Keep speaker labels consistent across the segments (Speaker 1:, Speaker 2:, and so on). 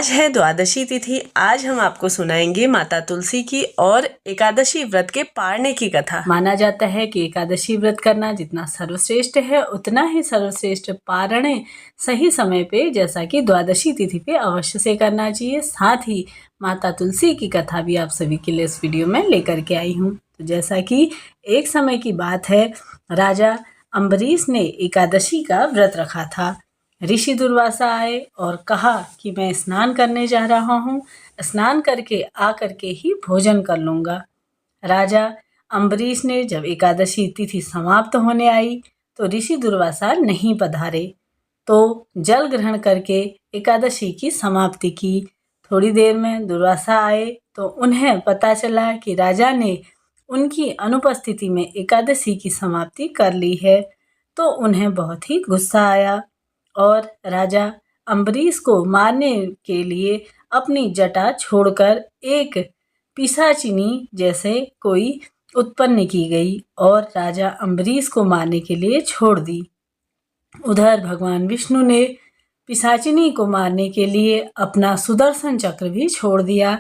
Speaker 1: आज है द्वादशी तिथि। आज हम आपको सुनाएंगे माता तुलसी की और एकादशी व्रत के पारने की कथा। माना जाता है कि एकादशी व्रत करना जितना सर्वश्रेष्ठ है उतना ही सर्वश्रेष्ठ पारणे सही समय पे जैसा कि द्वादशी तिथि पे अवश्य से करना चाहिए। साथ ही माता तुलसी की कथा भी आप सभी के लिए इस वीडियो में लेकर के आई हूँ। तो जैसा कि एक समय की बात है, राजा अम्बरीश ने एकादशी का व्रत रखा था। ऋषि दुर्वासा आए और कहा कि मैं स्नान करने जा रहा हूँ, स्नान करके आकर के ही भोजन कर लूँगा। राजा अम्बरीश ने जब एकादशी तिथि समाप्त होने आई तो ऋषि दुर्वासा नहीं पधारे, तो जल ग्रहण करके एकादशी की समाप्ति की। थोड़ी देर में दुर्वासा आए तो उन्हें पता चला कि राजा ने उनकी अनुपस्थिति में एकादशी की समाप्ति कर ली है, तो उन्हें बहुत ही गुस्सा आया और राजा अम्बरीश को मारने के लिए अपनी जटा छोड़कर एक पिशाचिनी जैसे कोई उत्पन्न की गई और राजा अम्बरीश को मारने के लिए छोड़ दी। उधर भगवान विष्णु ने पिशाचिनी को मारने के लिए अपना सुदर्शन चक्र भी छोड़ दिया।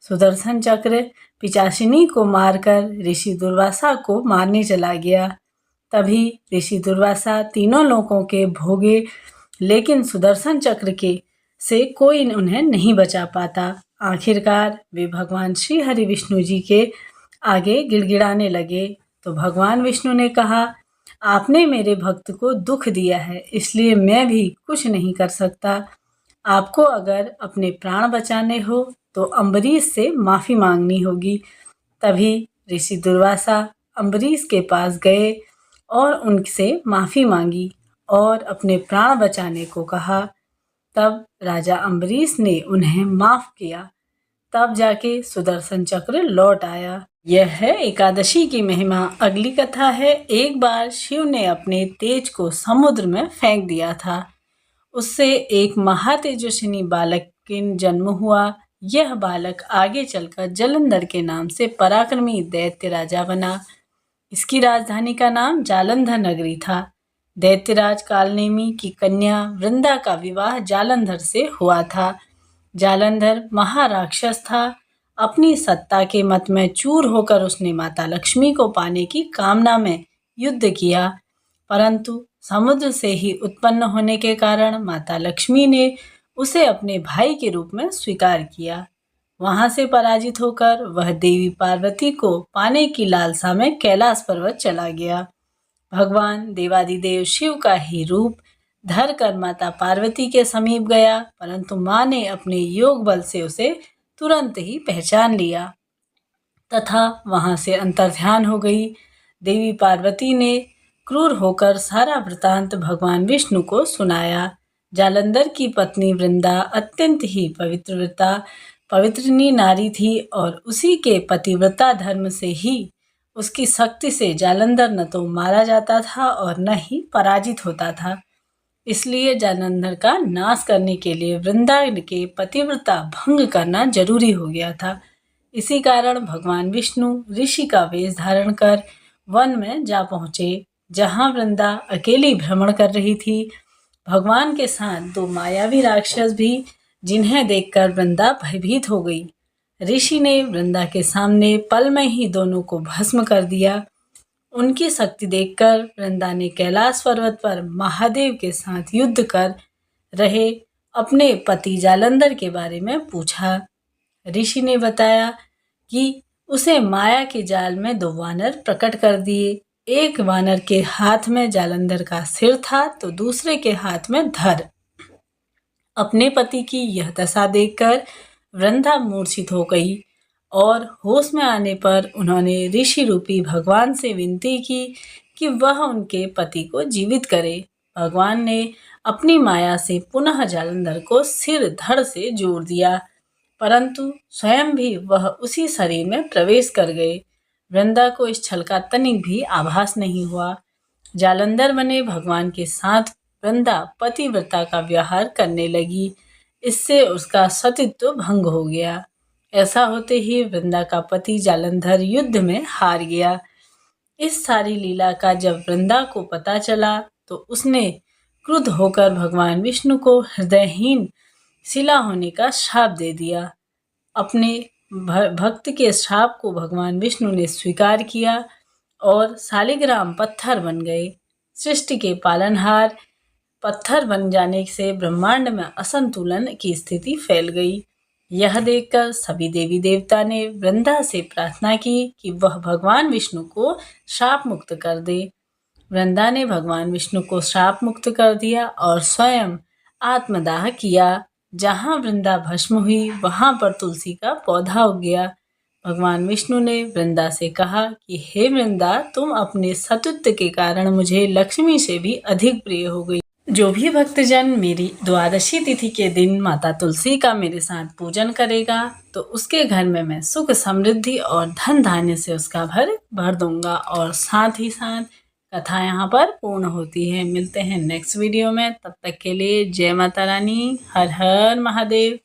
Speaker 1: सुदर्शन चक्र पिशाचिनी को मारकर ऋषि दुर्वासा को मारने चला गया। तभी ऋषि दुर्वासा तीनों लोकों के भोगे, लेकिन सुदर्शन चक्र के से कोई उन्हें नहीं बचा पाता। आखिरकार वे भगवान श्री हरि विष्णु जी के आगे गिड़गिड़ाने लगे। तो भगवान विष्णु ने कहा, आपने मेरे भक्त को दुख दिया है, इसलिए मैं भी कुछ नहीं कर सकता। आपको अगर अपने प्राण बचाने हो तो अम्बरीश से माफ़ी मांगनी होगी। तभी ऋषि दुर्वासा अम्बरीश के पास गए और उनसे माफ़ी मांगी और अपने प्राण बचाने को कहा। तब राजा अम्बरीश ने उन्हें माफ़ किया। तब जाके सुदर्शन चक्र लौट आया। यह है एकादशी की महिमा। अगली कथा है, एक बार शिव ने अपने तेज को समुद्र में फेंक दिया था। उससे एक महातेजस्विनी बालक का जन्म हुआ। यह बालक आगे चलकर जालंधर के नाम से पराक्रमी दैत्य राजा बना। इसकी राजधानी का नाम जालंधर नगरी था। दैत्यराज कालनेमी की कन्या वृंदा का विवाह जालंधर से हुआ था। जालंधर महाराक्षस था। अपनी सत्ता के मत में चूर होकर उसने माता लक्ष्मी को पाने की कामना में युद्ध किया, परंतु समुद्र से ही उत्पन्न होने के कारण माता लक्ष्मी ने उसे अपने भाई के रूप में स्वीकार किया। वहां से पराजित होकर वह देवी पार्वती को पाने की लालसा में कैलाश पर्वत चला गया। भगवान देवादिदेव शिव का ही रूप धर कर माता पार्वती के समीप गया, परंतु माँ ने अपने योग बल से उसे तुरंत ही पहचान लिया तथा वहां से अंतर्ध्यान हो गई। देवी पार्वती ने क्रूर होकर सारा वृतांत भगवान विष्णु को सुनाया। जालंधर की पत्नी वृंदा अत्यंत ही पवित्रनी नारी थी और उसी के पतिव्रता धर्म से ही उसकी शक्ति से जालंधर न तो मारा जाता था और न ही पराजित होता था। इसलिए जालंधर का नाश करने के लिए वृंदा के पतिव्रता भंग करना जरूरी हो गया था। इसी कारण भगवान विष्णु ऋषि का वेश धारण कर वन में जा पहुँचे, जहाँ वृंदा अकेली भ्रमण कर रही थी। भगवान के साथ दो मायावी राक्षस भी, जिन्हें देखकर वृंदा भयभीत हो गई। ऋषि ने वृंदा के सामने पल में ही दोनों को भस्म कर दिया। उनकी शक्ति देखकर वृंदा ने कैलाश पर्वत पर महादेव के साथ युद्ध कर रहे अपने पति जालंधर के बारे में पूछा। ऋषि ने बताया कि उसे माया के जाल में दो वानर प्रकट कर दिए। एक वानर के हाथ में जालंधर का सिर था तो दूसरे के हाथ में धर। अपने पति की यह दशा देखकर वृंदा मूर्छित हो गई और होश में आने पर उन्होंने ऋषि रूपी भगवान से विनती की कि वह उनके पति को जीवित करे। भगवान ने अपनी माया से पुनः जालंधर को सिर धड़ से जोड़ दिया, परंतु स्वयं भी वह उसी शरीर में प्रवेश कर गए। वृंदा को इस छल का तनिक भी आभास नहीं हुआ। जालंधर बने भगवान के साथ वृंदा पतिव्रता का व्यवहार करने लगी। इससे उसका सतीत्व भंग हो गया। ऐसा होते ही वृंदा का पति जालंधर युद्ध में हार गया। इस सारी लीला का जब वृंदा को पता चला तो उसने क्रुद्ध होकर भगवान विष्णु को हृदयहीन शिला होने का श्राप दे दिया। अपने भक्त के श्राप को भगवान विष्णु ने स्वीकार किया और शालिग्राम पत्थर बन गए। सृष्टि के पालनहार पत्थर बन जाने से ब्रह्मांड में असंतुलन की स्थिति फैल गई। यह देखकर सभी देवी देवता ने वृंदा से प्रार्थना की कि वह भगवान विष्णु को श्राप मुक्त कर दे। वृंदा ने भगवान विष्णु को श्राप मुक्त कर दिया और स्वयं आत्मदाह किया। जहाँ वृंदा भस्म हुई वहाँ पर तुलसी का पौधा उग गया। भगवान विष्णु ने वृंदा से कहा कि हे वृंदा, तुम अपने सतुत्व के कारण मुझे लक्ष्मी से भी अधिक प्रिय हो गई। जो भी भक्तजन मेरी द्वादशी तिथि के दिन माता तुलसी का मेरे साथ पूजन करेगा तो उसके घर में मैं सुख समृद्धि और धन धान्य से उसका घर भर दूंगा। और साथ ही साथ कथा यहाँ पर पूर्ण होती है। मिलते हैं नेक्स्ट वीडियो में, तब तक के लिए जय माता रानी, हर हर महादेव।